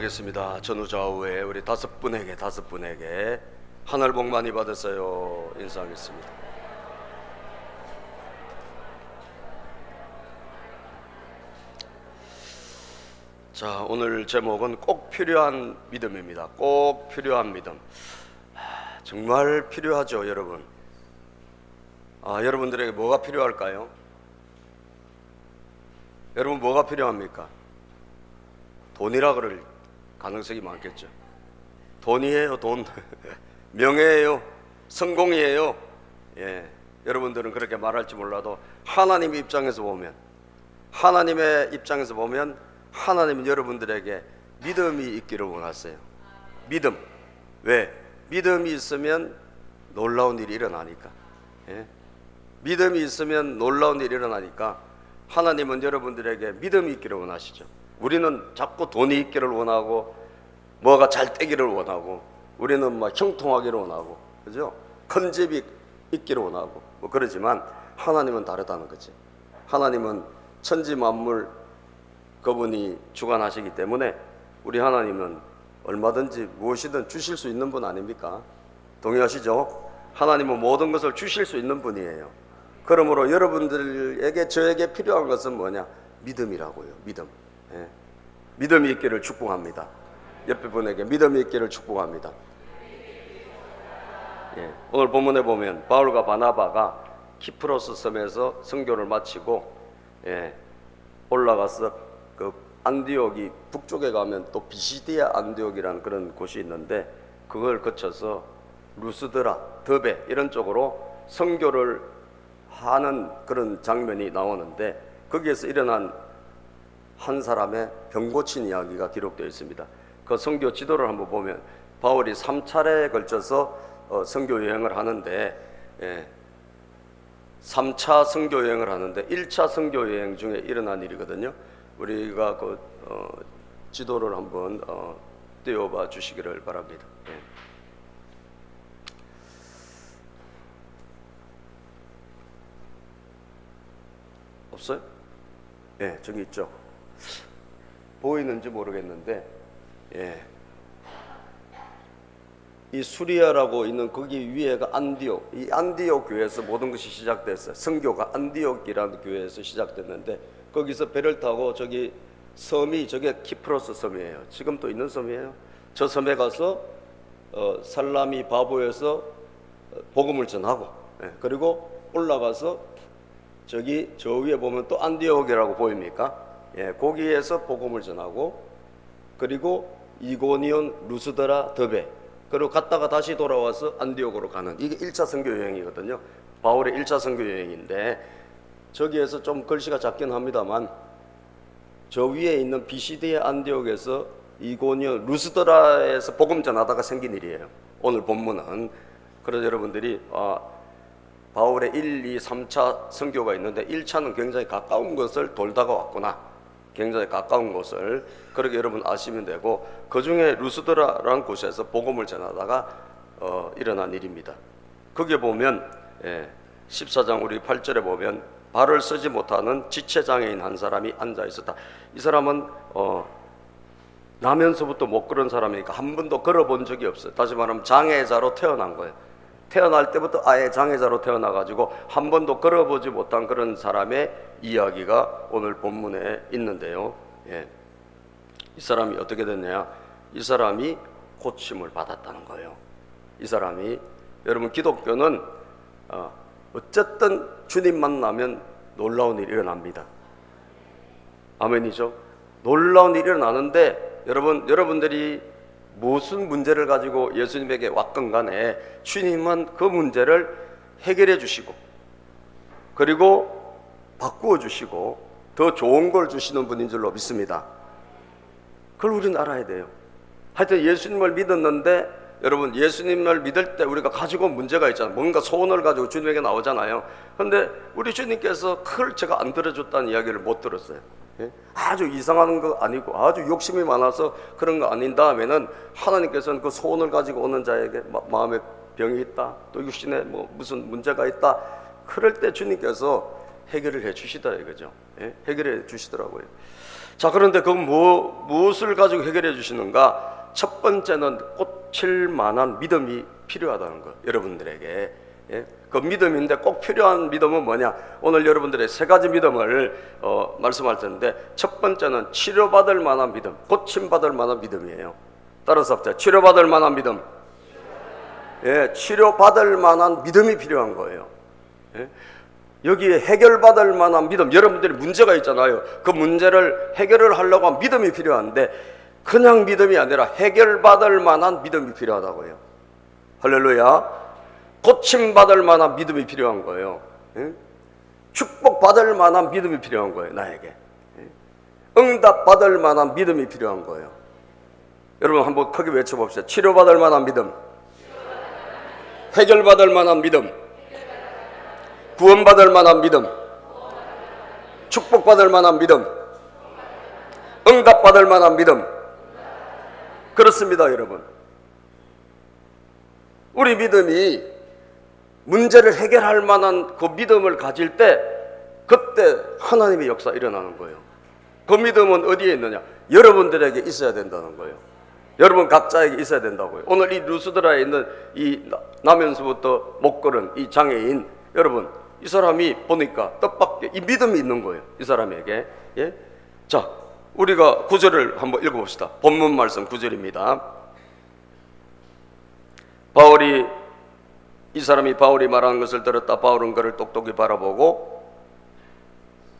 인사하겠습니다. 전후좌우에 우리 다섯 분에게 하늘 복 많이 받으세요. 인사하겠습니다. 자, 오늘 제목은 꼭 필요한 믿음입니다. 꼭 필요한 믿음. 정말 필요하죠, 여러분. 여러분들에게 뭐가 필요할까요? 여러분 뭐가 필요합니까? 돈이라 그럴 가능성이 많겠죠. 돈이에요, 돈. 명예예요, 성공이에요. 여러분들은 그렇게 말할지 몰라도 하나님의 입장에서 보면, 하나님은 여러분들에게 믿음이 있기를 원하세요. 믿음. 왜? 믿음이 있으면 놀라운 일이 일어나니까. 믿음이 있으면 놀라운 일이 일어나니까 하나님은 여러분들에게 믿음이 있기를 원하시죠. 우리는 자꾸 돈이 있기를 원하고, 뭐가 잘 되기를 원하고, 우리는 막 형통하기를 원하고, 그죠? 큰 집이 있기를 원하고, 그러지만 하나님은 다르다는 거지. 하나님은 천지 만물 그분이 주관하시기 때문에 우리 하나님은 얼마든지 무엇이든 주실 수 있는 분 아닙니까? 동의하시죠? 하나님은 모든 것을 주실 수 있는 분이에요. 그러므로 여러분들에게, 저에게 필요한 것은 뭐냐? 믿음이라고요. 믿음. 믿음이 있기를 축복합니다. 옆에 분에게 믿음이 있기를 축복합니다. 오늘 본문에 보면 바울과 바나바가 키프로스 섬에서 선교를 마치고 올라가서 그 안디옥이 북쪽에 가면 또 비시디아 안디옥이라는 그런 곳이 있는데, 그걸 거쳐서 루스드라, 더베 이런 쪽으로 선교를 하는 그런 장면이 나오는데, 거기에서 일어난 한 사람의 병 고친 이야기가 기록되어 있습니다. 그 선교 지도를 한번 보면 바울이 3차례에 걸쳐서 선교 여행을 하는데, 3차 선교 여행을 하는데 1차 선교 여행 중에 일어난 일이거든요. 우리가 그 지도를 한번 띄워봐 주시기를 바랍니다. 없어요? 저기 있죠. 보이는지 모르겠는데, 이 수리아라고 있는 거기 위에가 안디옥, 이 안디옥 교회에서 모든 것이 시작됐어요. 선교가 안디옥이라는 교회에서 시작됐는데, 거기서 배를 타고 저기 섬이, 저게 키프로스 섬이에요. 지금 또 있는 섬이에요. 저 섬에 가서 살라미 바보에서 복음을 전하고, 그리고 올라가서 저기 저 위에 보면 또 안디옥이라고 보입니까? 거기에서 복음을 전하고, 그리고 이고니온, 루스드라, 더베, 그리고 갔다가 다시 돌아와서 안디옥으로 가는, 이게 1차 선교 여행이거든요. 바울의 1차 선교 여행인데, 저기에서 좀 글씨가 작긴 합니다만 저 위에 있는 비시디아 안디옥에서 이고니온, 루스드라에서 복음 전하다가 생긴 일이에요, 오늘 본문은. 그래서 여러분들이 바울의 1, 2, 3차 선교가 있는데 1차는 굉장히 가까운 것을 돌다가 왔구나, 굉장히 가까운 곳을, 그렇게 여러분 아시면 되고, 그 중에 루스드라라는 곳에서 복음을 전하다가 일어난 일입니다. 거기에 보면 14장 우리 8절에 보면 발을 쓰지 못하는 지체장애인 한 사람이 앉아 있었다. 이 사람은 나면서부터 못 걸은 사람이니까 한 번도 걸어본 적이 없어요. 다시 말하면 장애자로 태어난 거예요. 태어날 때부터 아예 장애자로 태어나가지고 한 번도 걸어보지 못한 그런 사람의 이야기가 오늘 본문에 있는데요. 이 사람이 어떻게 됐냐? 이 사람이 고침을 받았다는 거예요. 이 사람이, 여러분 기독교는 어쨌든 주님 만나면 놀라운 일이 일어납니다. 아멘이죠? 놀라운 일이 일어나는데, 여러분들이 무슨 문제를 가지고 예수님에게 왔건 간에 주님은 그 문제를 해결해 주시고, 그리고 바꾸어 주시고 더 좋은 걸 주시는 분인 줄로 믿습니다. 그걸 우리는 알아야 돼요. 하여튼 예수님을 믿었는데, 여러분 예수님을 믿을 때 우리가 가지고 온 문제가 있잖아요. 뭔가 소원을 가지고 주님에게 나오잖아요. 그런데 우리 주님께서 그걸 제가 안 들어줬다는 이야기를 못 들었어요. 아주 이상한 거 아니고 아주 욕심이 많아서 그런 거 아닌 다음에는 하나님께서는 그 소원을 가지고 오는 자에게 마음에 병이 있다, 또 육신에 뭐 무슨 문제가 있다, 그럴 때 주님께서 해결을 해 주시더라 이거죠. 예? 해결해 주시더라고요. 자, 그런데 그 무엇을 가지고 해결해 주시는가? 첫 번째는 꽂힐 만한 믿음이 필요하다는 거, 여러분들에게. 예? 그 믿음인데 꼭 필요한 믿음은 뭐냐? 오늘 여러분들의 세 가지 믿음을 말씀할 텐데, 첫 번째는 치료받을 만한 믿음, 고침받을 만한 믿음이에요. 따라서 합시다. 치료받을 만한 믿음. 예, 치료받을 만한 믿음이 필요한 거예요. 예? 여기에 해결받을 만한 믿음, 여러분들이 문제가 있잖아요. 그 문제를 해결을 하려고 하면 믿음이 필요한데, 그냥 믿음이 아니라 해결받을 만한 믿음이 필요하다고요. 할렐루야. 고침받을 만한 믿음이 필요한 거예요. 예? 축복받을 만한 믿음이 필요한 거예요, 나에게. 예? 응답받을 만한 믿음이 필요한 거예요. 여러분 한번 크게 외쳐봅시다. 치료받을 만한 믿음, 해결받을 만한 믿음, 구원받을 만한 믿음, 축복받을 만한 믿음, 응답받을 만한 믿음. 그렇습니다, 여러분. 우리 믿음이 문제를 해결할 만한 그 믿음을 가질 때, 그때 하나님의 역사 일어나는 거예요. 그 믿음은 어디에 있느냐? 여러분들에게 있어야 된다는 거예요. 여러분 각자에게 있어야 된다고요. 오늘 이 루스드라에 있는 이 나면서부터 못 걸은 이 장애인, 여러분 이 사람이 보니까 뜻밖의 이 믿음이 있는 거예요, 이 사람에게. 예? 자, 우리가 9절을 한번 읽어봅시다. 본문 말씀 9절입니다. 이 사람이 바울이 말하는 것을 들었다. 바울은 그를 똑똑히 바라보고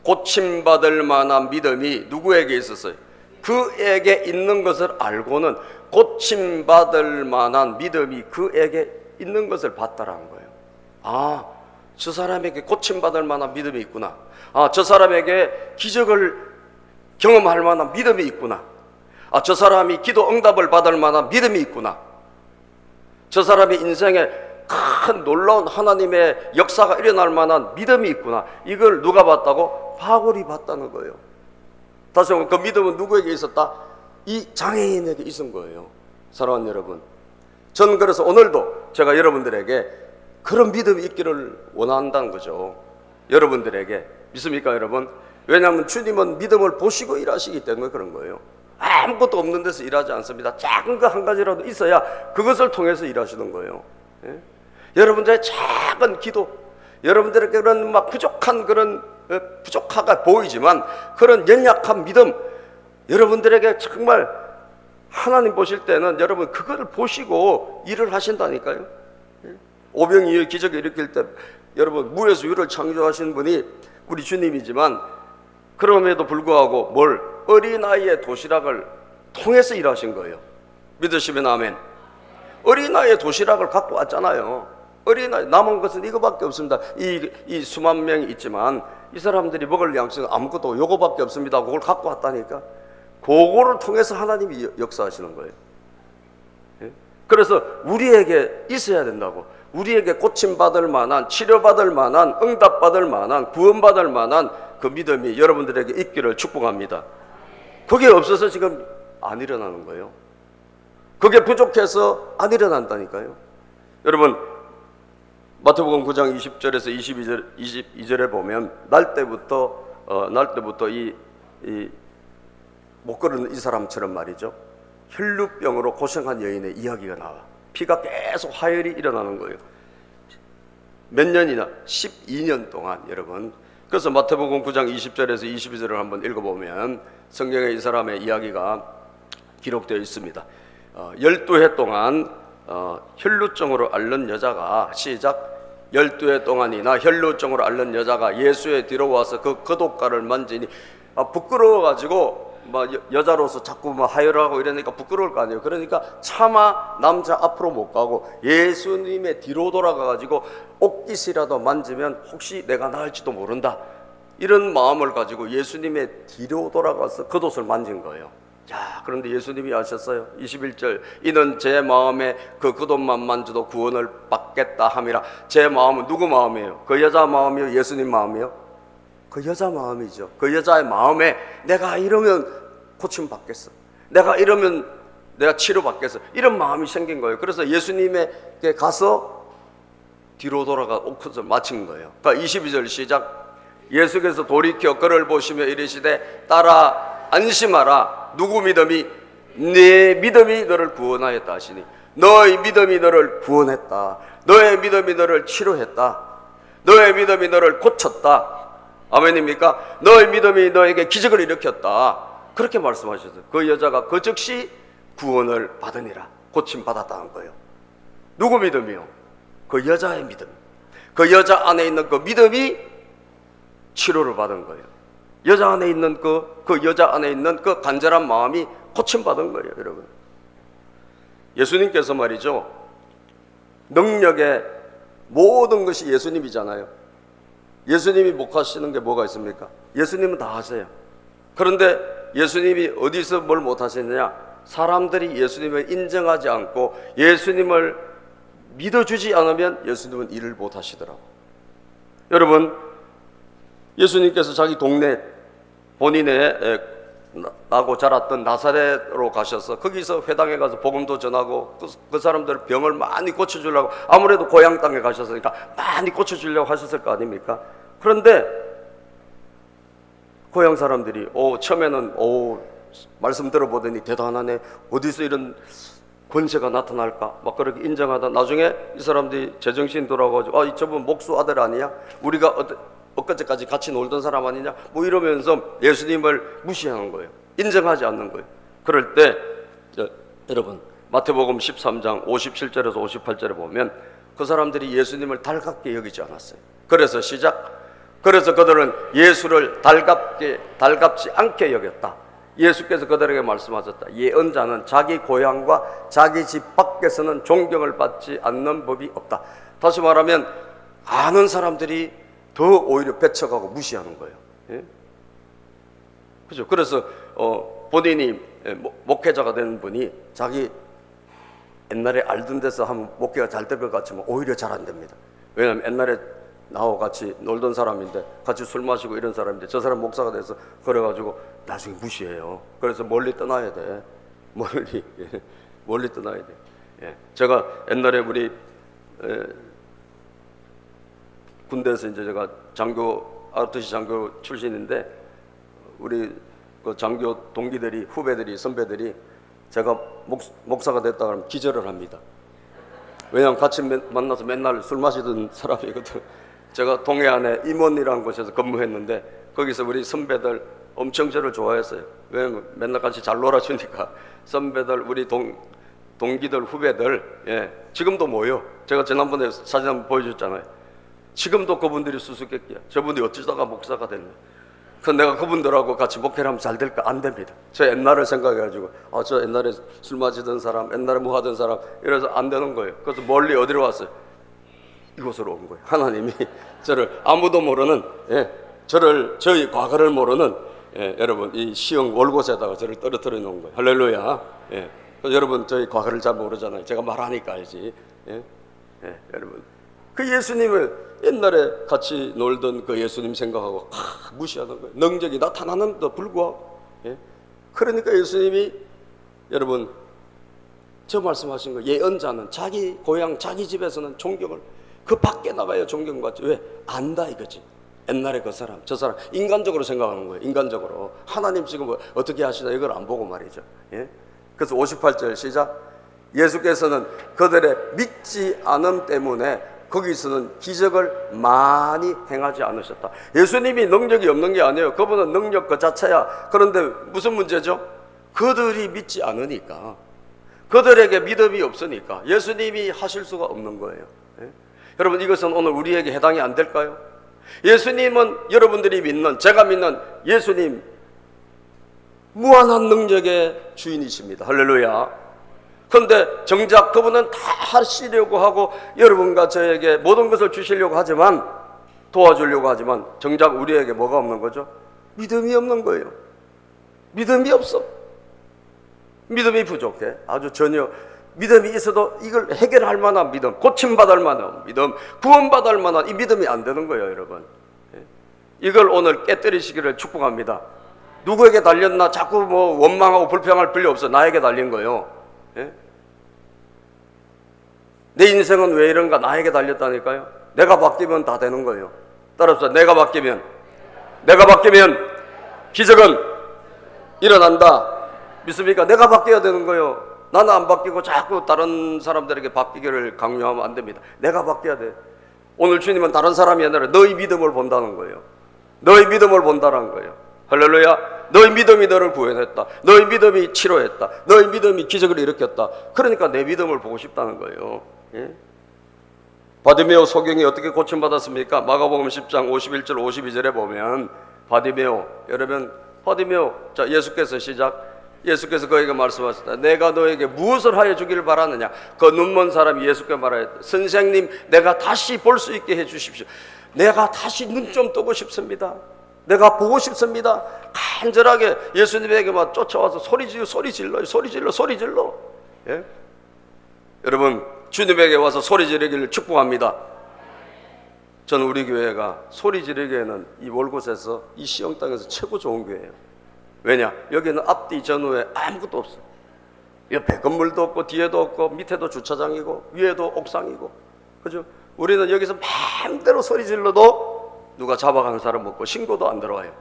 고침받을 만한 믿음이 누구에게 있었어요? 그에게 있는 것을 알고는 고침받을 만한 믿음이 그에게 있는 것을 봤다라는 거예요. 아, 저 사람에게 고침받을 만한 믿음이 있구나. 아, 저 사람에게 기적을 경험할 만한 믿음이 있구나. 아, 저 사람이 기도 응답을 받을 만한 믿음이 있구나. 저 사람의 인생에 큰 놀라운 하나님의 역사가 일어날 만한 믿음이 있구나. 이걸 누가 봤다고? 바울이 봤다는 거예요. 다시 한번, 그 믿음은 누구에게 있었다? 이 장애인에게 있은 거예요. 사랑하는 여러분, 저는 그래서 오늘도 제가 여러분들에게 그런 믿음이 있기를 원한다는 거죠. 여러분들에게. 믿습니까, 여러분? 왜냐하면 주님은 믿음을 보시고 일하시기 때문에 그런 거예요. 아무것도 없는 데서 일하지 않습니다. 작은 거 한 가지라도 있어야 그것을 통해서 일하시는 거예요. 예? 여러분들의 작은 기도, 여러분들의 그런 막 부족한 그런 부족하가 보이지만 그런 연약한 믿음, 여러분들에게 정말 하나님 보실 때는 여러분 그거를 보시고 일을 하신다니까요. 오병이의 기적을 일으킬 때 여러분 무에서 유를 창조하신 분이 우리 주님이지만, 그럼에도 불구하고 뭘? 어린아이의 도시락을 통해서 일하신 거예요. 믿으시면 아멘. 어린아이의 도시락을 갖고 왔잖아요. 어린아이, 남은 것은 이거밖에 없습니다. 이 수만 명이 있지만 이 사람들이 먹을 양식은 아무것도 요거밖에 없습니다. 그걸 갖고 왔다니까. 그거를 통해서 하나님이 역사하시는 거예요. 예? 그래서 우리에게 있어야 된다고. 우리에게 고침받을 만한, 치료받을 만한, 응답받을 만한, 구원받을 만한 그 믿음이 여러분들에게 있기를 축복합니다. 그게 없어서 지금 안 일어나는 거예요. 그게 부족해서 안 일어난다니까요. 여러분, 마태복음 9장 20절에서 22절에 보면 날 때부터 이 못 걸은 이 사람처럼 말이죠, 혈루병으로 고생한 여인의 이야기가 나와. 피가 계속 화열이 일어나는 거예요. 몇 년이나? 12년 동안. 여러분, 그래서 마태복음 9장 20절에서 22절을 한번 읽어보면 성경에 이 사람의 이야기가 기록되어 있습니다. 12해 동안 혈루증으로 앓는 여자가, 시작, 12해 동안이나 혈루증으로 앓는 여자가 예수의 뒤로 와서 그 겉옷가를 만지니 부끄러워가지고 막 여자로서 자꾸 막 하혈하고 이러니까 부끄러울 거 아니에요. 그러니까 차마 남자 앞으로 못 가고 예수님의 뒤로 돌아가가지고 옷깃이라도 만지면 혹시 내가 나을지도 모른다, 이런 마음을 가지고 예수님의 뒤로 돌아가서 겉옷을 만진 거예요. 자, 그런데 예수님이 하셨어요. 21절, 이는 제 마음에 그 겉옷만 만져도 구원을 받겠다 함이라. 제 마음은 누구 마음이에요? 그 여자 마음이요? 예수님 마음이요? 그 여자 마음이죠. 그 여자의 마음에 내가 이러면 고침받겠어, 내가 이러면 내가 치료받겠어, 이런 마음이 생긴 거예요. 그래서 예수님에게 가서 뒤로 돌아가 옷을 맞춘 거예요. 그러니까 22절 시작, 예수께서 돌이켜 그를 보시며 이르시되 따라 안심하라. 누구 믿음이? 내 믿음이 너를 구원하였다 하시니, 너의 믿음이 너를 구원했다. 너의 믿음이 너를 치료했다. 너의 믿음이 너를 고쳤다. 아멘입니까? 너의 믿음이 너에게 기적을 일으켰다. 그렇게 말씀하셨어요. 그 여자가 그 즉시 구원을 받으니라. 고침받았다는 거예요. 누구 믿음이요? 그 여자의 믿음. 그 여자 안에 있는 그 믿음이 치료를 받은 거예요. 여자 안에 있는 그 여자 안에 있는 그 간절한 마음이 고침받은 거예요, 여러분. 예수님께서 말이죠, 능력의 모든 것이 예수님이잖아요. 예수님이 못 하시는 게 뭐가 있습니까? 예수님은 다 하세요. 그런데 예수님이 어디서 뭘 못 하시느냐? 사람들이 예수님을 인정하지 않고 예수님을 믿어주지 않으면 예수님은 일을 못 하시더라고. 여러분, 예수님께서 자기 동네, 본인의 나고 자랐던 나사렛으로 가셔서 거기서 회당에 가서 복음도 전하고 그 사람들 병을 많이 고쳐주려고, 아무래도 고향 땅에 가셨으니까 많이 고쳐주려고 하셨을 거 아닙니까? 그런데 고향 사람들이 처음에는 말씀 들어보더니 대단하네, 어디서 이런 권세가 나타날까 막 그렇게 인정하다 나중에 이 사람들이 제정신 돌아가지고 저분 목수 아들 아니야? 우리가 엊그제까지 같이 놀던 사람 아니냐? 뭐 이러면서 예수님을 무시하는 거예요. 인정하지 않는 거예요. 그럴 때 여러분, 마태복음 13장 57절에서 58절에 보면 그 사람들이 예수님을 달갑게 여기지 않았어요. 그래서 그래서 그들은 예수를 달갑지 않게 여겼다. 예수께서 그들에게 말씀하셨다. 예언자는 자기 고향과 자기 집 밖에서는 존경을 받지 않는 법이 없다. 다시 말하면 아는 사람들이 더 오히려 배척하고 무시하는 거예요. 예? 그죠? 그래서 본인이 목회자가 되는 분이 자기 옛날에 알던 데서 하면 목회가 잘 될 것 같지만 오히려 잘 안 됩니다. 왜냐하면 옛날에 나하고 같이 놀던 사람인데, 같이 술 마시고 이런 사람인데 저 사람 목사가 돼서 그래가지고 나중에 무시해요. 그래서 멀리 떠나야 돼. 멀리 떠나야 돼. 예. 제가 옛날에 우리 군대에서 이제 제가 장교, ROTC 장교 출신인데, 우리 그 장교 동기들이, 후배들이, 선배들이 제가 목사가 됐다 그러면 기절을 합니다. 왜냐하면 같이 만나서 맨날 술 마시던 사람이거든. 제가 동해안에 임원이라는 곳에서 근무했는데 거기서 우리 선배들 엄청 저를 좋아했어요. 왜냐하면 맨날 같이 잘 놀아주니까. 선배들, 우리 동기들, 후배들, 예, 지금도 모여. 제가 지난번에 사진 한번 보여줬잖아요. 지금도 그분들이 수수께끼야. 저분이 어쩌다가 목사가 됐네. 내가 그분들하고 같이 목회를 하면 잘 될까? 안 됩니다. 저 옛날을 생각해가지고 저 옛날에 술 마시던 사람, 옛날에 뭐 하던 사람, 이래서 안 되는 거예요. 그래서 멀리 어디로 왔어요? 이곳으로 온 거예요. 하나님이 저를 아무도 모르는, 저희 과거를 모르는, 여러분 이 시흥 월곶에다가 저를 떨어뜨려 놓은 거예요. 할렐루야. 그래서 여러분 저희 과거를 잘 모르잖아요. 제가 말하니까 알지. 여러분 그 예수님을 옛날에 같이 놀던 그 예수님 생각하고 무시하는 거예요. 능력이 나타나는데도 불구하고. 그러니까 예수님이, 여러분 저 말씀하신 거, 예언자는 자기 고향 자기 집에서는 존경을, 그 밖에 나가야 존경받지. 왜? 안다 이거지. 옛날에 그 사람 저 사람 인간적으로 생각하는 거예요. 인간적으로. 하나님 지금 어떻게 하시나 이걸 안 보고 말이죠. 그래서 58절 시작. 예수께서는 그들의 믿지 않음 때문에 거기서는 기적을 많이 행하지 않으셨다. 예수님이 능력이 없는 게 아니에요. 그분은 능력 그 자체야. 그런데 무슨 문제죠? 그들이 믿지 않으니까, 그들에게 믿음이 없으니까 예수님이 하실 수가 없는 거예요. 여러분 이것은 오늘 우리에게 해당이 안 될까요? 예수님은 여러분들이 믿는, 제가 믿는 예수님 무한한 능력의 주인이십니다. 할렐루야. 그런데 정작 그분은 다 하시려고 하고 여러분과 저에게 모든 것을 주시려고 하지만, 도와주려고 하지만 정작 우리에게 뭐가 없는 거죠? 믿음이 없는 거예요. 믿음이 없어. 믿음이 부족해. 아주 전혀 믿음이 있어도 이걸 해결할 만한 믿음, 고침받을 만한 믿음, 구원받을 만한 이 믿음이 안 되는 거예요, 여러분. 이걸 오늘 깨뜨리시기를 축복합니다. 누구에게 달렸나 자꾸 뭐 원망하고 불평할 필요 없어. 나에게 달린 거예요. 내 인생은 왜 이런가? 나에게 달렸다니까요. 내가 바뀌면 다 되는 거예요. 따라서 내가 바뀌면 내가 바뀌면 기적은 일어난다. 믿습니까? 내가 바뀌어야 되는 거예요. 나는 안 바뀌고 자꾸 다른 사람들에게 바뀌기를 강요하면 안 됩니다. 내가 바뀌어야 돼. 오늘 주님은 다른 사람이 아니라 너희 믿음을 본다는 거예요. 너희 믿음을 본다는 거예요. 할렐루야. 너희 믿음이 너를 구원했다. 너희 믿음이 치료했다. 너희 믿음이 기적을 일으켰다. 그러니까 내 믿음을 보고 싶다는 거예요. 예? 바디메오 소경이 어떻게 고침받았습니까? 마가복음 10장 51절 52절에 보면 바디메오, 여러분 바디메오, 자 예수께서 시작. 예수께서 그에게 말씀하셨다. 내가 너에게 무엇을 하여 주기를 바라느냐? 그 눈먼 사람이 예수께 말하였다. 선생님, 내가 다시 볼 수 있게 해 주십시오. 내가 다시 눈 좀 뜨고 싶습니다. 내가 보고 싶습니다. 간절하게 예수님에게만 쫓아와서 소리 질러. 예? 여러분, 주님에게 와서 소리 지르기를 축복합니다. 저는 우리 교회가 소리 지르기에는 이 월곶에서 이 시영 땅에서 최고 좋은 교회예요. 왜냐? 여기는 앞뒤 전후에 아무것도 없어. 옆에 건물도 없고 뒤에도 없고 밑에도 주차장이고 위에도 옥상이고, 그죠? 우리는 여기서 마음대로 소리 질러도 누가 잡아가는 사람 없고 신고도 안 들어와요.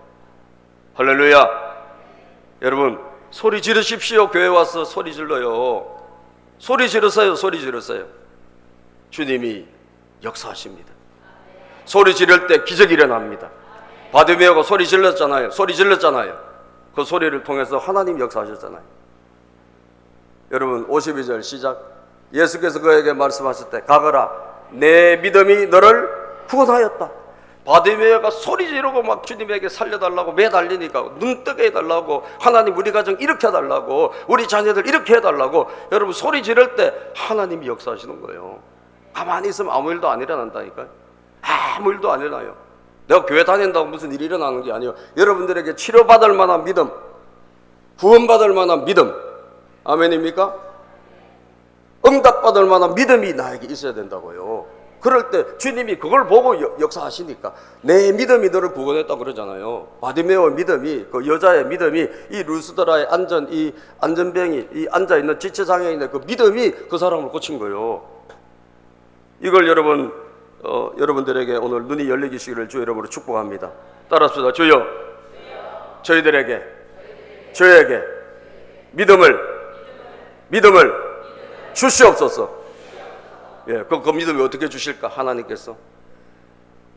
할렐루야. 여러분 소리 지르십시오. 교회 와서 소리 질러요. 소리 지르세요. 소리 지르세요. 주님이 역사하십니다. 소리 지를 때 기적이 일어납니다. 바디메오가 소리 질렀잖아요. 그 소리를 통해서 하나님 역사하셨잖아요. 여러분 52절 시작. 예수께서 그에게 말씀하실 때 가거라, 내 믿음이 너를 구원하였다. 바디메오가 소리 지르고 막 주님에게 살려달라고 매달리니까, 눈 뜨게 해달라고, 하나님 우리 가정 이렇게 해달라고, 우리 자녀들 이렇게 해달라고. 여러분 소리 지를 때 하나님이 역사하시는 거예요. 가만히 있으면 아무 일도 안 일어난다니까요. 아무 일도 안 일어나요. 내가 교회 다닌다고 무슨 일이 일어나는 게 아니에요. 여러분들에게 치료받을 만한 믿음, 구원받을 만한 믿음, 아멘입니까? 응답받을 만한 믿음이 나에게 있어야 된다고요. 그럴 때 주님이 그걸 보고 역사하시니까, 내 믿음이 너를 구원했다고 그러잖아요. 바디메오의 믿음이, 그 여자의 믿음이, 이 루스드라의 이 안전병이, 이 앉아있는 지체장애인의 그 믿음이 그 사람을 고친 거예요. 이걸 여러분들에게 오늘 눈이 열리시기를 주 이름으로 축복합니다. 따라합시다. 주여, 저에게 믿음을 주시옵소서. 예, 그 믿음이 어떻게 주실까? 하나님께서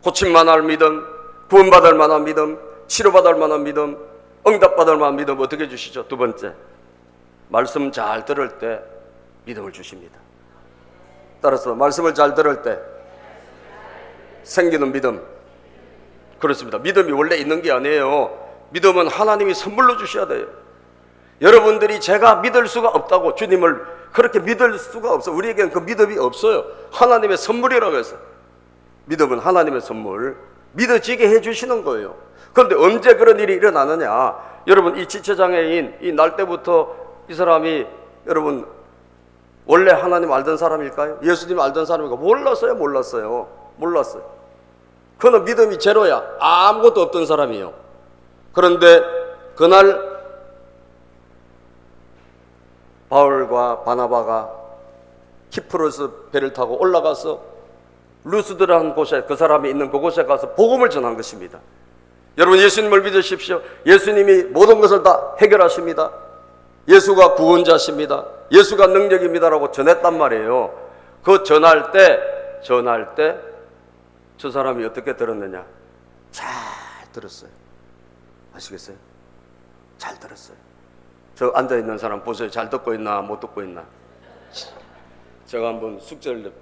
고침만할 믿음, 구원받을 만한 믿음, 치료받을 만한 믿음, 응답받을 만한 믿음 어떻게 주시죠? 두 번째, 말씀 잘 들을 때 믿음을 주십니다. 따라서 말씀을 잘 들을 때 생기는 믿음. 그렇습니다. 믿음이 원래 있는 게 아니에요. 믿음은 하나님이 선물로 주셔야 돼요. 여러분들이 제가 믿을 수가 없다고, 주님을 그렇게 믿을 수가 없어. 우리에게는 그 믿음이 없어요. 하나님의 선물이라고 해서. 믿음은 하나님의 선물, 믿어지게 해주시는 거예요. 그런데 언제 그런 일이 일어나느냐? 여러분 이 지체장애인, 이 날 때부터 이 사람이, 여러분 원래 하나님 알던 사람일까요? 예수님 알던 사람일까요? 몰랐어요. 그는 믿음이 제로야. 아무것도 없던 사람이에요. 그런데 그날 바울과 바나바가 키프로스 배를 타고 올라가서 루스드라는 곳에, 그 사람이 있는 그곳에 가서 복음을 전한 것입니다. 여러분 예수님을 믿으십시오. 예수님이 모든 것을 다 해결하십니다. 예수가 구원자십니다. 예수가 능력입니다라고 전했단 말이에요. 그 전할 때 저 사람이 어떻게 들었느냐? 잘 들었어요. 아시겠어요? 잘 들었어요. 저 앉아있는 사람 보세요. 잘 듣고 있나 못 듣고 있나? 제가 한번 숙제를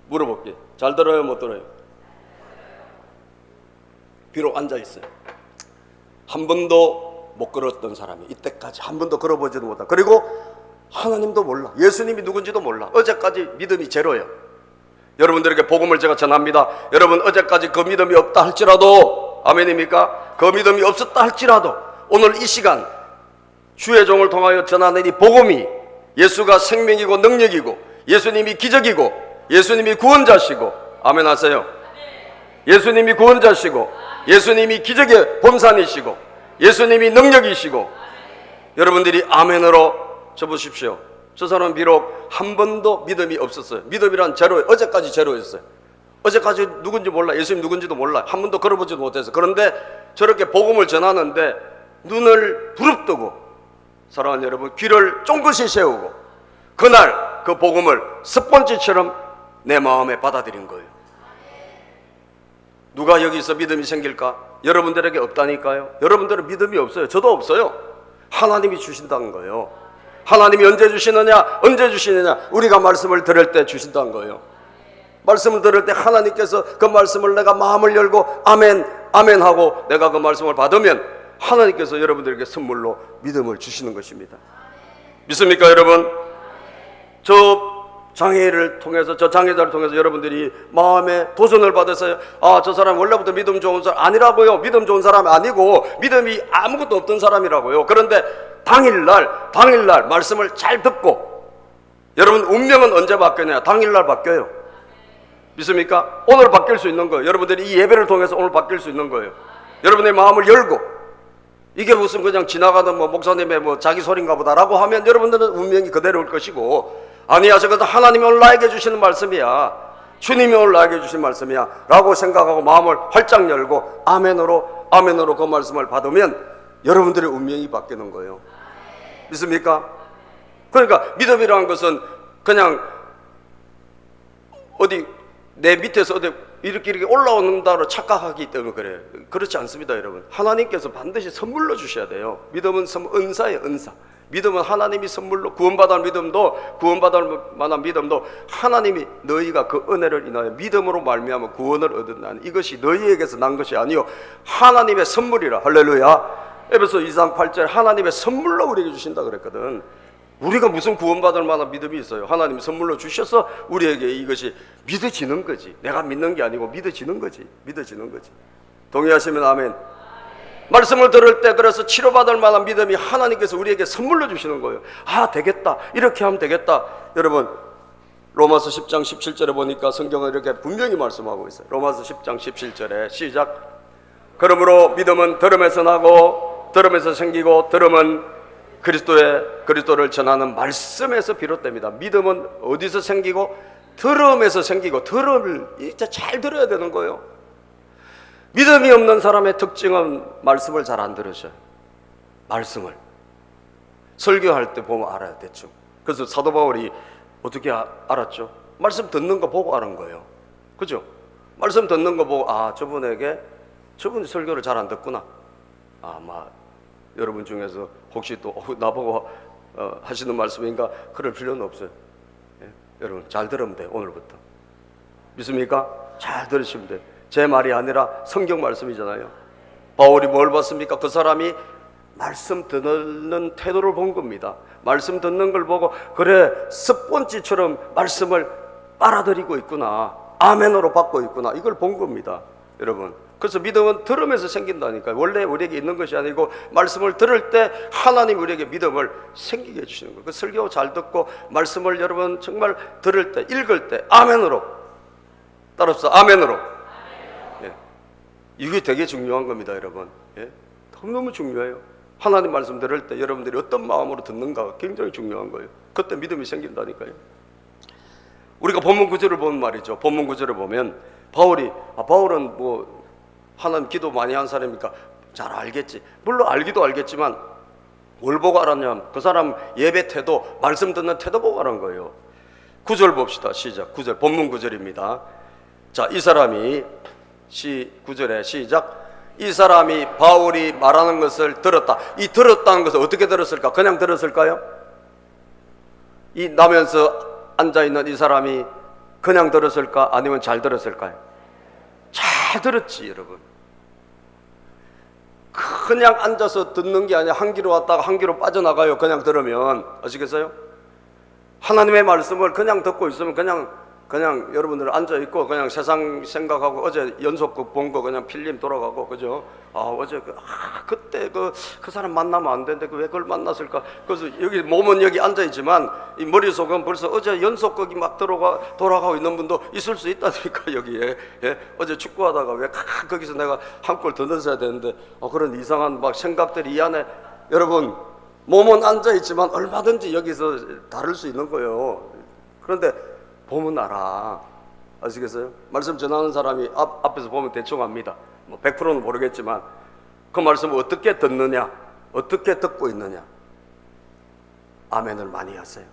물어볼게요. 잘 들어요 못 들어요? 비록 앉아있어요. 한 번도 못 걸었던 사람이, 이때까지 한 번도 걸어보지도 못한, 그리고 하나님도 몰라, 예수님이 누군지도 몰라. 어제까지 믿음이 제로예요. 여러분들에게 복음을 제가 전합니다. 여러분 어제까지 그 믿음이 없다 할지라도, 아멘입니까? 그 믿음이 없었다 할지라도 오늘 이 시간 주의 종을 통하여 전하는 이 복음이, 예수가 생명이고 능력이고, 예수님이 기적이고, 예수님이 구원자시고, 아멘 하세요. 예수님이 구원자시고, 예수님이 기적의 범산이시고, 예수님이 능력이시고, 여러분들이 아멘으로 쳐보십시오. 저 사람은 비록 한 번도 믿음이 없었어요. 믿음이란 제로예요. 어제까지 제로였어요. 어제까지 누군지 몰라. 예수님 누군지도 몰라. 한 번도 걸어보지도 못해서. 그런데 저렇게 복음을 전하는데 눈을 부릅뜨고, 사랑하는 여러분, 귀를 쫑긋이 세우고 그날 그 복음을 스펀지처럼 내 마음에 받아들인 거예요. 누가 여기서 믿음이 생길까? 여러분들에게 없다니까요. 여러분들은 믿음이 없어요. 저도 없어요. 하나님이 주신다는 거예요. 하나님이 언제 주시느냐? 언제 주시느냐? 우리가 말씀을 들을 때 주신다는 거예요. 말씀을 들을 때 하나님께서 그 말씀을 내가 마음을 열고 아멘, 아멘 하고 내가 그 말씀을 받으면 하나님께서 여러분들에게 선물로 믿음을 주시는 것입니다. 믿습니까, 여러분? 저 장애를 통해서, 저 장애자를 통해서 여러분들이 마음에 도전을 받아서요, 저 사람 원래부터 믿음 좋은 사람 아니라고요. 믿음 좋은 사람이 아니고 믿음이 아무것도 없던 사람이라고요. 그런데 당일날 말씀을 잘 듣고, 여러분 운명은 언제 바뀌냐? 당일날 바뀌어요. 믿습니까? 오늘 바뀔 수 있는 거예요. 여러분들이 이 예배를 통해서 오늘 바뀔 수 있는 거예요. 여러분의 마음을 열고, 이게 무슨 그냥 지나가던 목사님의 자기 소리인가 보다라고 하면 여러분들은 운명이 그대로일 것이고, 아니야, 저것은 하나님이 오늘 나에게 주시는 말씀이야, 주님이 오늘 나에게 주신 말씀이야 라고 생각하고 마음을 활짝 열고 아멘으로 그 말씀을 받으면 여러분들의 운명이 바뀌는 거예요. 믿습니까? 그러니까 믿음이라는 것은 그냥 어디 내 밑에서 어디 이렇게 올라온다로 착각하기 때문에 그래요. 그렇지 않습니다, 여러분. 하나님께서 반드시 선물로 주셔야 돼요. 믿음은 은사예요, 은사. 믿음은 하나님이 선물로, 구원받을 만한 믿음도 하나님이 너희가 그 은혜를 인하여 믿음으로 말미암아 구원을 얻었나니 이것이 너희에게서 난 것이 아니요 하나님의 선물이라. 할렐루야. 에베소 2장 8절 하나님의 선물로 우리에게 주신다 그랬거든. 우리가 무슨 구원받을 만한 믿음이 있어요? 하나님이 선물로 주셔서 우리에게 이것이 믿어지는 거지. 내가 믿는 게 아니고 믿어지는 거지. 동의하시면 아멘. 말씀을 들을 때 그래서 치료받을 만한 믿음이 하나님께서 우리에게 선물로 주시는 거예요. 되겠다, 이렇게 하면 되겠다. 여러분 로마서 10장 17절에 보니까 성경은 이렇게 분명히 말씀하고 있어요. 로마서 10장 17절에 시작. 그러므로 믿음은 들음에서 나고 들음에서 생기고 들음은 그리스도를 전하는 말씀에서 비롯됩니다. 믿음은 어디서 생기고? 들음에서 생기고, 들음을 진짜 잘 들어야 되는 거예요. 믿음이 없는 사람의 특징은 말씀을 잘 안 들으셔요. 말씀을 설교할 때 보면 알아요, 대충. 그래서 사도 바울이 어떻게 알았죠? 말씀 듣는 거 보고 아는 거예요. 그죠? 말씀 듣는 거 보고 저분이 설교를 잘 안 듣구나. 아마 여러분 중에서 혹시 또 나보고 하시는 말씀인가 그럴 필요는 없어요. 예? 여러분 잘 들으면 돼요. 오늘부터. 믿습니까? 잘 들으시면 돼요. 제 말이 아니라 성경 말씀이잖아요. 바울이 뭘 봤습니까? 그 사람이 말씀 듣는 태도를 본 겁니다. 말씀 듣는 걸 보고 그래 스펀지처럼 말씀을 빨아들이고 있구나, 아멘으로 받고 있구나, 이걸 본 겁니다, 여러분. 그래서 믿음은 들으면서 생긴다니까요. 원래 우리에게 있는 것이 아니고 말씀을 들을 때 하나님 우리에게 믿음을 생기게 해주시는 거예요. 그 설교 잘 듣고 말씀을 여러분 정말 들을 때, 읽을 때 아멘으로 따라서 아멘으로. 예. 이게 되게 중요한 겁니다, 여러분. 예? 너무 중요해요. 하나님 말씀 들을 때 여러분들이 어떤 마음으로 듣는가가 굉장히 중요한 거예요. 그때 믿음이 생긴다니까요. 우리가 본문 구절을 보면 말이죠. 본문 구절을 보면 바울은 하나님 기도 많이 한 사람이니까 잘 알겠지. 물론 알기도 알겠지만 뭘 보고 알았냐면 그 사람 예배 태도, 말씀 듣는 태도 보고 알은 거예요. 9절 봅시다. 시작. 9절 본문 9절입니다. 자, 이 사람이 9절에 시작. 이 사람이 바울이 말하는 것을 들었다. 이 들었다는 것을 어떻게 들었을까? 그냥 들었을까요? 이 나면서 앉아있는 이 사람이 그냥 들었을까? 아니면 잘 들었을까요? 잘 들었지, 여러분. 그냥 앉아서 듣는 게 아니라 한 귀로 왔다가 한 귀로 빠져나가요. 그냥 들으면. 아시겠어요? 하나님의 말씀을 그냥 듣고 있으면 그냥 여러분들 앉아있고 그냥 세상 생각하고 어제 연속극 본 거 그냥 필름 돌아가고, 그죠? 어제 그때 그 사람 만나면 안 되는데 왜 그걸 만났을까? 그래서 몸은 여기 앉아있지만 이 머릿속은 벌써 어제 연속극이 막 돌아가고 있는 분도 있을 수 있다니까, 여기에. 예? 어제 축구하다가 왜 거기서 내가 한 골 더 넣어야 되는데 그런 이상한 막 생각들이 이 안에, 여러분 몸은 앉아있지만 얼마든지 여기서 다를 수 있는 거예요. 그런데 보면 알아. 아시겠어요? 말씀 전하는 사람이 앞에서 보면 대충 압니다. 뭐 100%는 모르겠지만 그 말씀을 어떻게 듣느냐, 어떻게 듣고 있느냐. 아멘을 많이 하세요.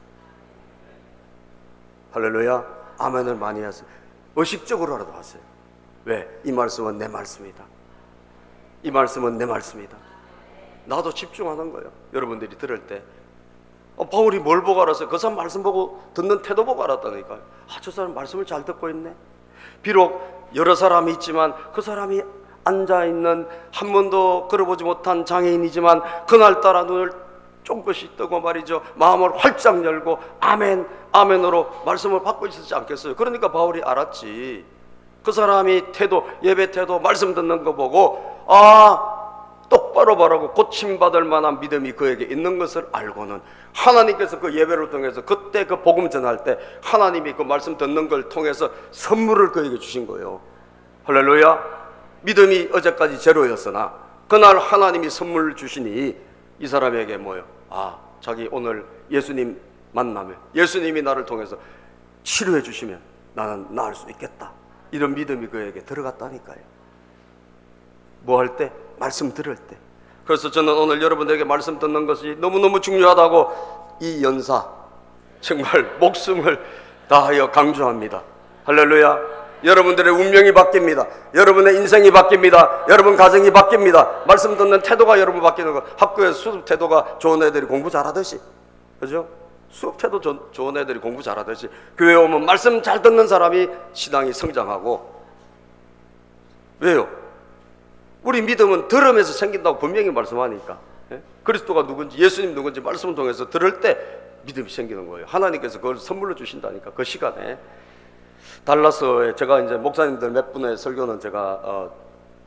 할렐루야. 아멘을 많이 하세요. 의식적으로라도 하세요. 왜? 이 말씀은 내 말씀이다. 이 말씀은 내 말씀이다. 나도 집중하는 거예요. 여러분들이 들을 때 바울이 뭘 보고 알았어요? 그 사람 말씀 보고 듣는 태도 보고 알았다니까요. 저 사람 말씀을 잘 듣고 있네. 비록 여러 사람이 있지만 그 사람이 앉아있는 한 번도 걸어보지 못한 장애인이지만 그날따라 눈을 쫑긋이 뜨고 말이죠, 마음을 활짝 열고 아멘, 아멘으로 말씀을 받고 있었지 않겠어요? 그러니까 바울이 알았지. 그 사람이 태도, 예배 태도, 말씀 듣는 거 보고 똑바로 바라고 고침받을 만한 믿음이 그에게 있는 것을 알고는 하나님께서 그 예배를 통해서 그때 그 복음 전할 때 하나님이 그 말씀 듣는 걸 통해서 선물을 그에게 주신 거예요. 할렐루야. 믿음이 어제까지 제로였으나 그날 하나님이 선물을 주시니 이 사람에게 뭐요? 자기 오늘 예수님 만나면 예수님이 나를 통해서 치료해 주시면 나는 나을 수 있겠다. 이런 믿음이 그에게 들어갔다니까요. 뭐 할 때? 말씀 들을 때. 그래서 저는 오늘 여러분들에게 말씀 듣는 것이 너무너무 중요하다고 이 연사 정말 목숨을 다하여 강조합니다. 할렐루야. 여러분들의 운명이 바뀝니다. 여러분의 인생이 바뀝니다. 여러분 가정이 바뀝니다. 말씀 듣는 태도가 여러분 바뀌는 거. 학교에서 수업 태도가 좋은 애들이 공부 잘하듯이, 그죠? 수업 태도 좋은 애들이 공부 잘하듯이 교회 오면 말씀 잘 듣는 사람이 신앙이 성장하고. 왜요? 우리 믿음은 들으면서 생긴다고 분명히 말씀하니까. 그리스도가 누군지 예수님 누군지 말씀을 통해서 들을 때 믿음이 생기는 거예요. 하나님께서 그걸 선물로 주신다니까. 그 시간에 달라스에 제가 이제 목사님들 몇 분의 설교는 제가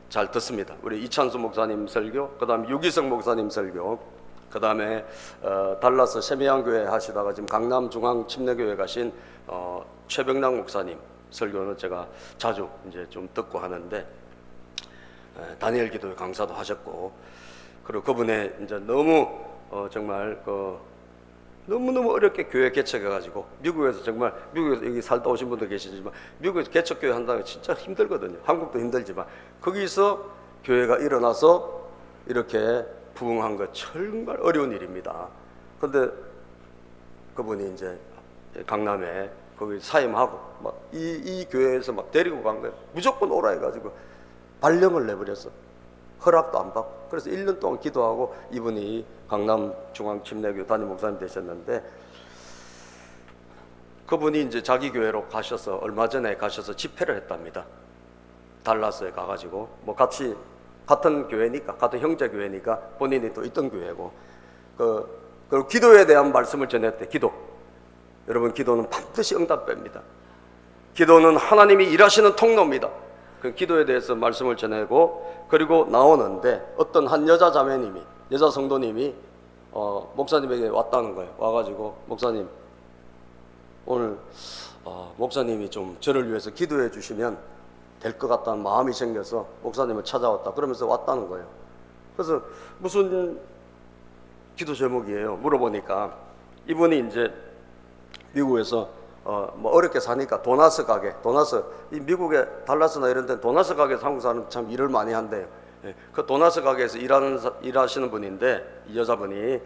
잘 듣습니다. 우리 이찬수 목사님 설교, 그 다음에 유기성 목사님 설교, 그 다음에 달라스 세미양교회 하시다가 지금 강남 중앙 침례교회 가신 최병락 목사님 설교는 제가 자주 이제 좀 듣고 하는데, 다니엘 기도회 강사도 하셨고, 그리고 그분의 이제 너무 정말 너무너무 어렵게 교회 개척해가지고 미국에서 정말, 미국에서 여기 살다 오신 분도 계시지만 미국에서 개척교회 한다는 게 진짜 힘들거든요. 한국도 힘들지만 거기서 교회가 일어나서 이렇게 부흥한 거 정말 어려운 일입니다. 근데 그분이 이제 강남에 거기 사임하고 막 이 교회에서 막 데리고 간 거예요. 무조건 오라 해가지고 발령을 내버렸어. 허락도 안 받고. 그래서 1년 동안 기도하고 이분이 강남 중앙 침례교 담임 목사님 되셨는데, 그분이 이제 자기 교회로 가셔서 얼마 전에 가셔서 집회를 했답니다. 달라스에 가가지고 뭐 같이 같은 교회니까, 같은 형제 교회니까 본인이 또 있던 교회고, 그 기도에 대한 말씀을 전했대. 기도. 여러분, 기도는 반드시 응답됩니다. 기도는 하나님이 일하시는 통로입니다. 그 기도에 대해서 말씀을 전하고, 그리고 나오는데 어떤 한 여자 자매님이, 여자 성도님이 목사님에게 왔다는 거예요. 와가지고, 목사님 오늘 목사님이 좀 저를 위해서 기도해 주시면 될 것 같다는 마음이 생겨서 목사님을 찾아왔다. 그러면서 왔다는 거예요. 그래서 무슨 기도 제목이에요? 물어보니까 이분이 이제 미국에서 뭐 어렵게 사니까 도나스 가게, 이 미국의 달라스나 이런 데는 도나스 가게에서 한국 사람 참 일을 많이 한대요. 그 도나스 가게에서 일하시는 분인데, 이 여자분이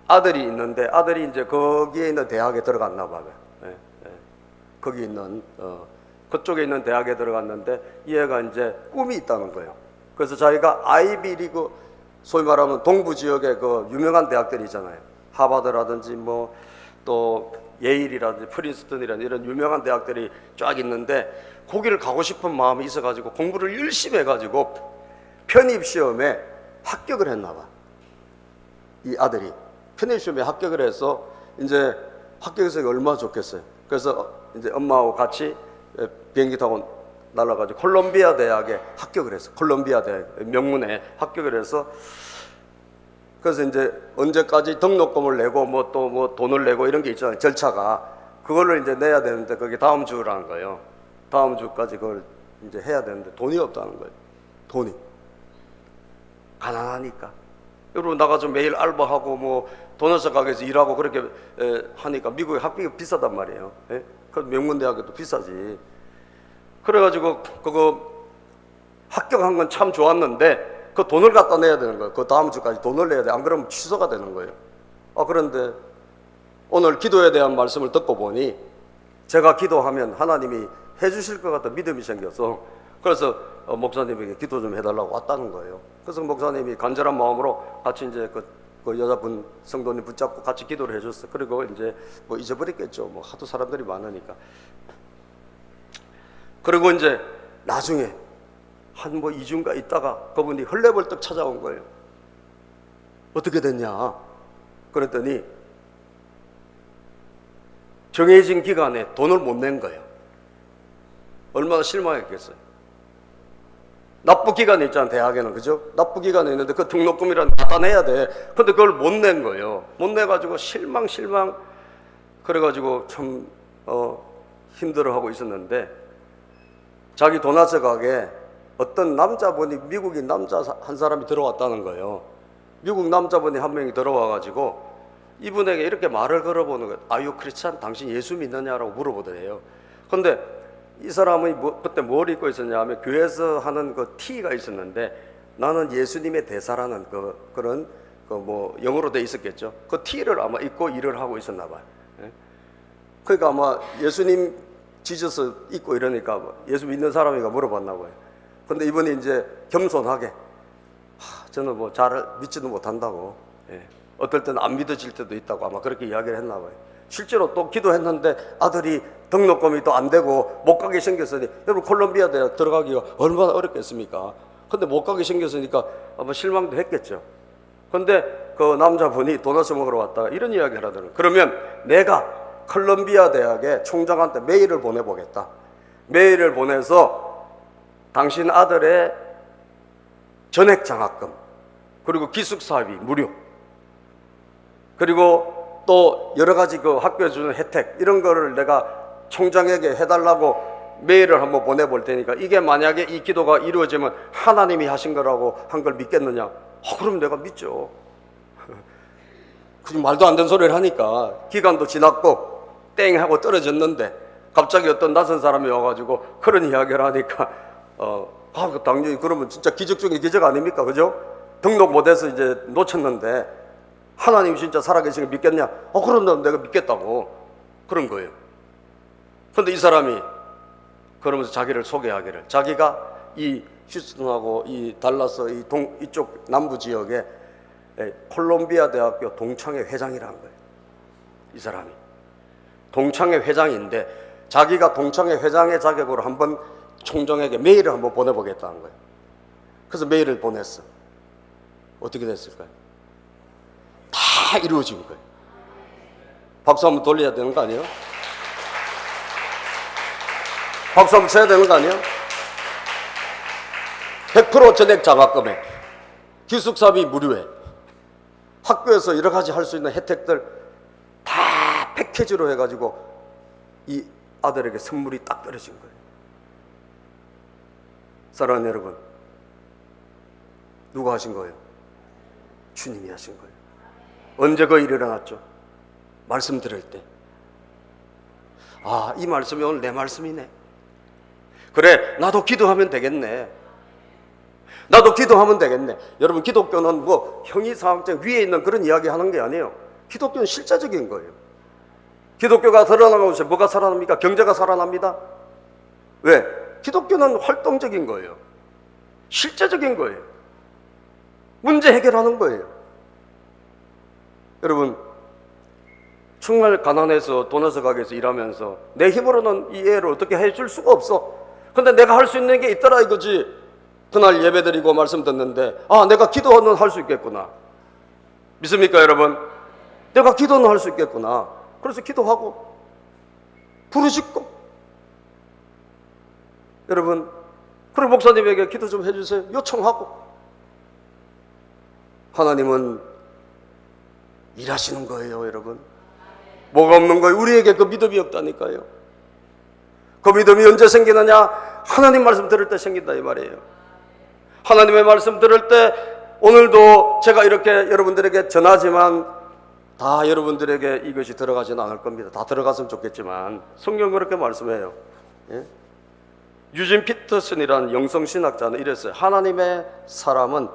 아들이 있는데, 아들이 이제 거기에 있는 대학에 들어갔나 봐요. 거기 있는 그쪽에 있는 대학에 들어갔는데 이 애가 이제 꿈이 있다는 거예요. 그래서 자기가 아이비리그, 소위 말하면 동부 지역의 그 유명한 대학들이 있잖아요. 하버드라든지 뭐 또 예일이라든지 프린스턴이라든지 이런 유명한 대학들이 쫙 있는데, 거기를 가고 싶은 마음이 있어가지고 공부를 열심히 해가지고 편입시험에 합격을 했나 봐. 이 아들이 편입시험에 합격을 해서 이제 합격해서 얼마나 좋겠어요. 그래서 이제 엄마하고 같이 비행기 타고 날아가지고 콜롬비아 대학에 합격을 했어. 콜롬비아 대학 명문에 합격을 해서, 그래서 이제 언제까지 등록금을 내고 뭐 또 뭐 돈을 내고 이런 게 있잖아요. 절차가. 그걸로 이제 내야 되는데 그게 다음 주라는 거예요. 다음 주까지 그걸 이제 해야 되는데 돈이 없다는 거예요. 돈이. 가난하니까. 여러분 나가서 매일 알바하고 뭐 도넛 가게에서 일하고 그렇게 하니까 미국의 학비가 비싸단 말이에요. 예? 그 명문대학교도 비싸지. 그래가지고 그거 합격한 건 참 좋았는데 그 돈을 갖다 내야 되는 거예요. 그 다음 주까지 돈을 내야 돼. 안 그러면 취소가 되는 거예요. 그런데 오늘 기도에 대한 말씀을 듣고 보니 제가 기도하면 하나님이 해주실 것 같은 믿음이 생겨서 그래서 목사님에게 기도 좀 해달라고 왔다는 거예요. 그래서 목사님이 간절한 마음으로 같이 이제 그 여자분 성도님 붙잡고 같이 기도를 해줬어요. 그리고 이제 뭐 잊어버렸겠죠. 뭐 하도 사람들이 많으니까. 그리고 이제 나중에 한 뭐 2주인가 있다가 그분이 헐레벌떡 찾아온 거예요. 어떻게 됐냐? 그랬더니 정해진 기간에 돈을 못 낸 거예요. 얼마나 실망했겠어요. 납부 기간이 있잖아, 대학에는. 그죠? 납부 기간이 있는데 그 등록금이라는 다 내야 돼. 근데 그걸 못 낸 거예요. 못 내가지고 실망. 그래가지고 참 힘들어하고 있었는데 자기 도넛 가게에 어떤 남자분이, 미국인 남자 한 사람이 들어왔다는 거예요. 미국 남자분이 한 명이 들어와가지고 이분에게 이렇게 말을 걸어보는 거예요. 아유 크리스찬, 당신 예수 믿느냐라고 물어보더래요. 근데 이 사람이 그때 뭘 입고 있었냐 하면 교회에서 하는 그 티가 있었는데 나는 예수님의 대사라는 그런 뭐 영어로 돼 있었겠죠. 그 티를 아마 입고 일을 하고 있었나 봐요. 그러니까 아마 예수님 지저스 입고 이러니까 예수 믿는 사람이가 물어봤나 봐요. 근데 이분이 이제 겸손하게 저는 뭐 잘 믿지도 못한다고, 어떨 때는 안 믿어질 때도 있다고 아마 그렇게 이야기를 했나 봐요. 실제로 또 기도했는데 아들이 등록금이 또 안 되고 못 가게 생겼으니, 여러분 콜롬비아 대학 들어가기가 얼마나 어렵겠습니까? 근데 못 가게 생겼으니까 아마 실망도 했겠죠. 근데 그 남자분이 도넛 먹으러 왔다가 이런 이야기를 하더라고요. 그러면 내가 콜롬비아 대학의 총장한테 메일을 보내보겠다. 메일을 보내서 당신 아들의 전액 장학금, 그리고 기숙사비 무료, 그리고 또 여러 가지 그 학교에 주는 혜택, 이런 거를 내가 총장에게 해달라고 메일을 한번 보내볼 테니까 이게 만약에 이 기도가 이루어지면 하나님이 하신 거라고 한 걸 믿겠느냐? 그럼 내가 믿죠. 그냥 말도 안 되는 소리를 하니까 기간도 지났고 땡 하고 떨어졌는데 갑자기 어떤 낯선 사람이 와가지고 그런 이야기를 하니까 당연히 그러면 진짜 기적 중에 기적 아닙니까? 그죠? 등록 못해서 이제 놓쳤는데 하나님이 진짜 살아계신 걸 믿겠냐? 그럼 내가 믿겠다고 그런 거예요. 그런데 이 사람이 그러면서 자기를 소개하기를, 자기가 이 휴스턴하고 이 달라스 이쪽 남부 지역에 콜롬비아 대학교 동창회 회장이라는 거예요. 이 사람이 동창회 회장인데 자기가 동창회 회장의 자격으로 한번 총장에게 메일을 한번 보내보겠다는 거예요. 그래서 메일을 보냈어. 어떻게 됐을까요? 다 이루어진 거예요. 박수 한번 돌려야 되는 거 아니에요? 박수 한번 쳐야 되는 거 아니에요? 100% 전액 장학금에, 기숙사비 무료에, 학교에서 여러 가지 할 수 있는 혜택들 다 패키지로 해가지고 이 아들에게 선물이 딱 떨어진 거예요. 사랑하는 여러분, 누가 하신 거예요? 주님이 하신 거예요. 언제 그 일이 일어났죠? 말씀 들을 때. 이 말씀이 오늘 내 말씀이네. 그래, 나도 기도하면 되겠네. 나도 기도하면 되겠네. 여러분, 기독교는 뭐 형이상학적 위에 있는 그런 이야기 하는 게 아니에요. 기독교는 실제적인 거예요. 기독교가 살아나가고 있어요. 뭐가 살아납니까? 경제가 살아납니다. 왜? 기독교는 활동적인 거예요. 실제적인 거예요. 문제 해결하는 거예요. 여러분, 정말 가난해서 도넛 가게에서 일하면서 내 힘으로는 이 애를 어떻게 해줄 수가 없어. 근데 내가 할 수 있는 게 있더라 이거지. 그날 예배 드리고 말씀 듣는데 내가 기도는 할 수 있겠구나. 믿습니까 여러분? 내가 기도는 할 수 있겠구나. 그래서 기도하고 부르짖고, 여러분, 그리고 목사님에게 기도 좀 해주세요 요청하고, 하나님은 일하시는 거예요. 여러분, 뭐가 없는 거예요? 우리에게 그 믿음이 없다니까요. 그 믿음이 언제 생기느냐? 하나님 말씀 들을 때 생긴다 이 말이에요. 하나님의 말씀 들을 때 오늘도 제가 이렇게 여러분들에게 전하지만 다 여러분들에게 이것이 들어가지는 않을 겁니다. 다 들어갔으면 좋겠지만 성경 그렇게 말씀해요. 예? 유진 피터슨이라는 영성신학자는 이랬어요. 하나님의 사람은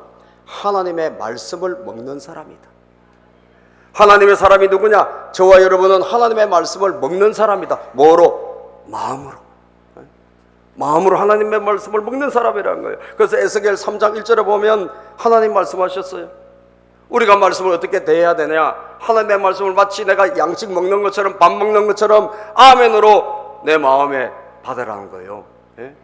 하나님의 말씀을 먹는 사람이다. 하나님의 사람이 누구냐? 저와 여러분은 하나님의 말씀을 먹는 사람이다. 뭐로? 마음으로. 마음으로 하나님의 말씀을 먹는 사람이라는 거예요. 그래서 에스겔 3장 1절에 보면 하나님 말씀하셨어요. 우리가 말씀을 어떻게 대해야 되냐? 하나님의 말씀을 마치 내가 양식 먹는 것처럼, 밥 먹는 것처럼 아멘으로 내 마음에 받으라는 거예요. 예?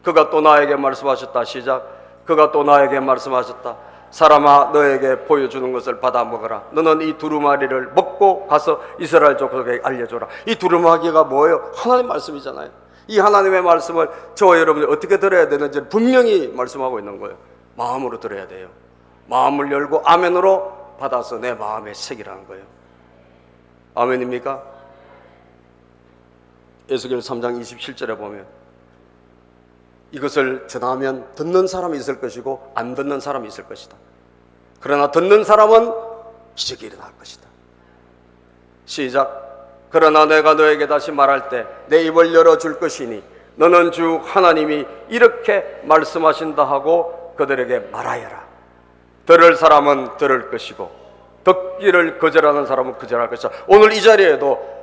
그가 또 나에게 말씀하셨다. 시작. 그가 또 나에게 말씀하셨다. 사람아, 너에게 보여주는 것을 받아 먹어라. 너는 이 두루마리를 먹고 가서 이스라엘 족속에게 알려줘라. 이 두루마리가 뭐예요? 하나님 말씀이잖아요. 이 하나님의 말씀을 저와 여러분이 어떻게 들어야 되는지 분명히 말씀하고 있는 거예요. 마음으로 들어야 돼요. 마음을 열고 아멘으로 받아서 내 마음에 새기라는 거예요. 아멘입니까? 에스겔 3장 27절에 보면 이것을 전하면 듣는 사람이 있을 것이고 안 듣는 사람이 있을 것이다. 그러나 듣는 사람은 기적이 일어날 것이다. 시작. 그러나 내가 너에게 다시 말할 때 내 입을 열어줄 것이니 너는 주 하나님이 이렇게 말씀하신다 하고 그들에게 말하여라. 들을 사람은 들을 것이고 듣기를 거절하는 사람은 거절할 것이다. 오늘 이 자리에도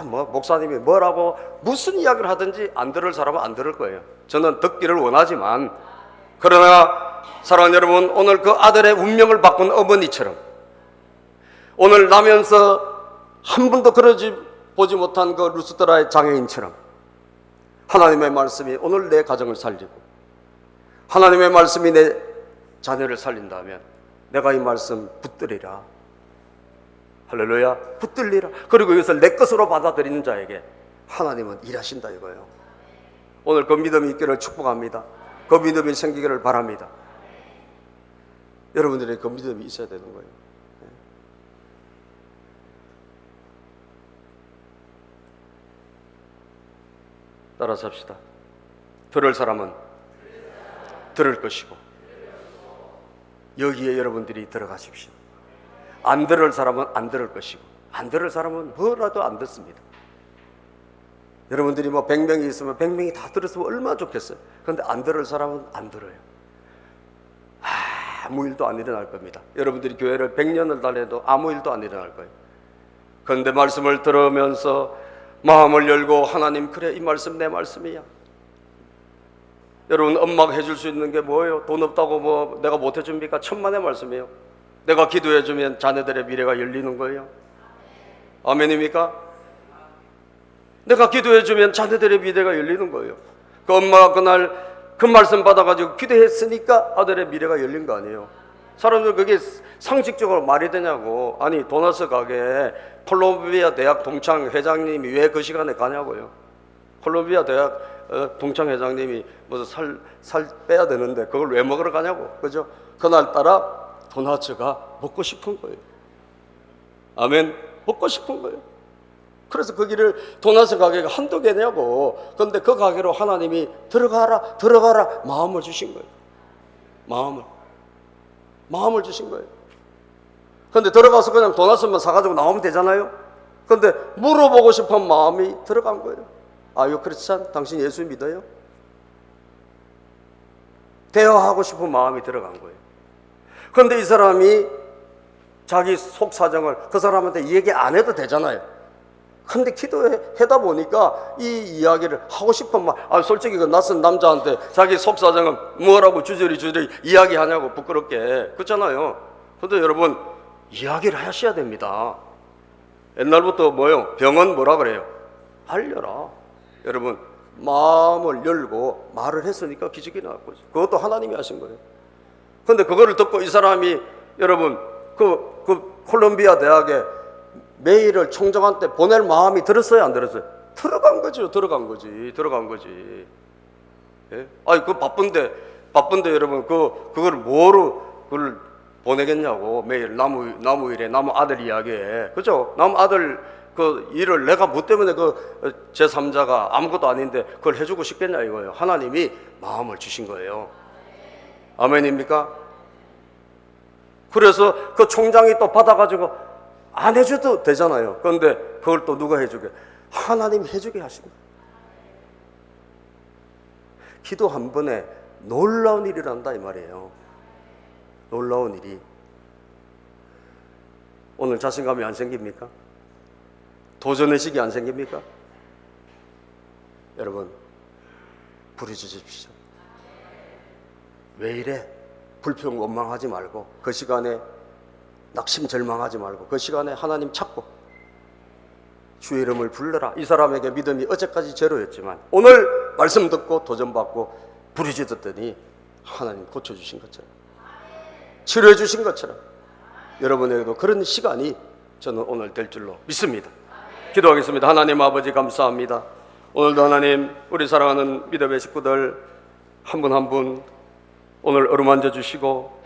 목사님이 뭐라고 무슨 이야기를 하든지 안 들을 사람은 안 들을 거예요. 저는 듣기를 원하지만, 그러나 사랑하는 여러분, 오늘 그 아들의 운명을 바꾼 어머니처럼 오늘 나면서 한 번도 보지 못한 그 루스드라의 장애인처럼 하나님의 말씀이 오늘 내 가정을 살리고 하나님의 말씀이 내 자녀를 살린다면 내가 이 말씀 붙들리라. 할렐루야. 붙들리라. 그리고 이것을 내 것으로 받아들이는 자에게 하나님은 일하신다 이거예요. 오늘 그 믿음이 있기를 축복합니다. 그 믿음이 생기기를 바랍니다. 여러분들의 그 믿음이 있어야 되는 거예요. 따라서 합시다. 들을 사람은 들을 것이고 여기에 여러분들이 들어가십시오. 안 들을 사람은 안 들을 것이고 안 들을 사람은 뭐라도 안 듣습니다. 여러분들이 100명이 있으면 100명이 다 들었으면 얼마나 좋겠어요. 그런데 안 들을 사람은 안 들어요. 아무 일도 안 일어날 겁니다. 여러분들이 교회를 100년을 다녀도 아무 일도 안 일어날 거예요. 그런데 말씀을 들으면서 마음을 열고 하나님, 그래, 이 말씀 내 말씀이야. 여러분, 엄마가 해줄 수 있는 게 뭐예요? 돈 없다고 내가 못 해줍니까? 천만의 말씀이에요. 내가 기도해주면 자녀들의 미래가 열리는 거예요. 아멘입니까? 내가 기도해주면 자녀들의 미래가 열리는 거예요. 그 엄마가 그날 그 말씀 받아가지고 기도했으니까 아들의 미래가 열린 거 아니에요. 사람들 그게 상식적으로 말이 되냐고. 아니, 도너스 가게에 콜롬비아 대학 동창 회장님이 왜 그 시간에 가냐고요. 콜롬비아 대학 동창 회장님이 무슨 살 빼야 되는데 그걸 왜 먹으러 가냐고. 그죠? 그날따라 도너츠가 먹고 싶은 거예요. 아멘. 먹고 싶은 거예요. 그래서 거기를 도너스 가게가 한두 개냐고. 그런데 그 가게로 하나님이 들어가라 마음을 주신 거예요. 마음을 주신 거예요. 그런데 들어가서 그냥 도넛만 사가지고 나오면 되잖아요. 그런데 물어보고 싶은 마음이 들어간 거예요. 아유 크리스찬, 당신 예수 믿어요? 대화하고 싶은 마음이 들어간 거예요. 그런데 이 사람이 자기 속 사정을 그 사람한테 얘기 안 해도 되잖아요. 근데 기도하다 보니까 이 이야기를 하고 싶은 말, 솔직히 그 낯선 남자한테 자기 속 사정을 뭐라고 주저리 이야기하냐고 부끄럽게. 그렇잖아요. 근데 여러분, 이야기를 하셔야 됩니다. 옛날부터 병은 뭐라 그래요? 알려라. 여러분, 마음을 열고 말을 했으니까 기적이 나왔고, 그것도 하나님이 하신 거예요. 근데 그거를 듣고 이 사람이, 여러분, 그 콜롬비아 대학에 메일을 총장한테 보낼 마음이 들었어요, 안 들었어요? 들어간 거지. 예? 아니, 바쁜데 여러분, 그걸 뭐로 그걸 보내겠냐고. 매일 나무 일에, 나무 아들 이야기에. 그죠? 나무 아들 그 일을 내가 뭐 때문에 그 제3자가 아무것도 아닌데 그걸 해주고 싶겠냐 이거예요. 하나님이 마음을 주신 거예요. 아멘입니까? 그래서 그 총장이 또 받아가지고 안 해줘도 되잖아요. 그런데 그걸 또 누가 해주게? 하나님이 해주게 하십니다. 기도 한 번에 놀라운 일이 난다 이 말이에요. 놀라운 일이. 오늘 자신감이 안 생깁니까? 도전의식이 안 생깁니까? 여러분, 부르짖으십시오. 왜 이래? 불평 원망하지 말고, 그 시간에 낙심절망하지 말고, 그 시간에 하나님 찾고 주의 이름을 불러라. 이 사람에게 믿음이 어제까지 제로였지만 오늘 말씀 듣고 도전받고 부르짖었더니 하나님 고쳐주신 것처럼, 치료해 주신 것처럼 여러분에게도 그런 시간이 저는 오늘 될 줄로 믿습니다. 기도하겠습니다. 하나님 아버지 감사합니다. 오늘도 하나님, 우리 사랑하는 믿음의 식구들 한 분 한 분 오늘 어루만져 주시고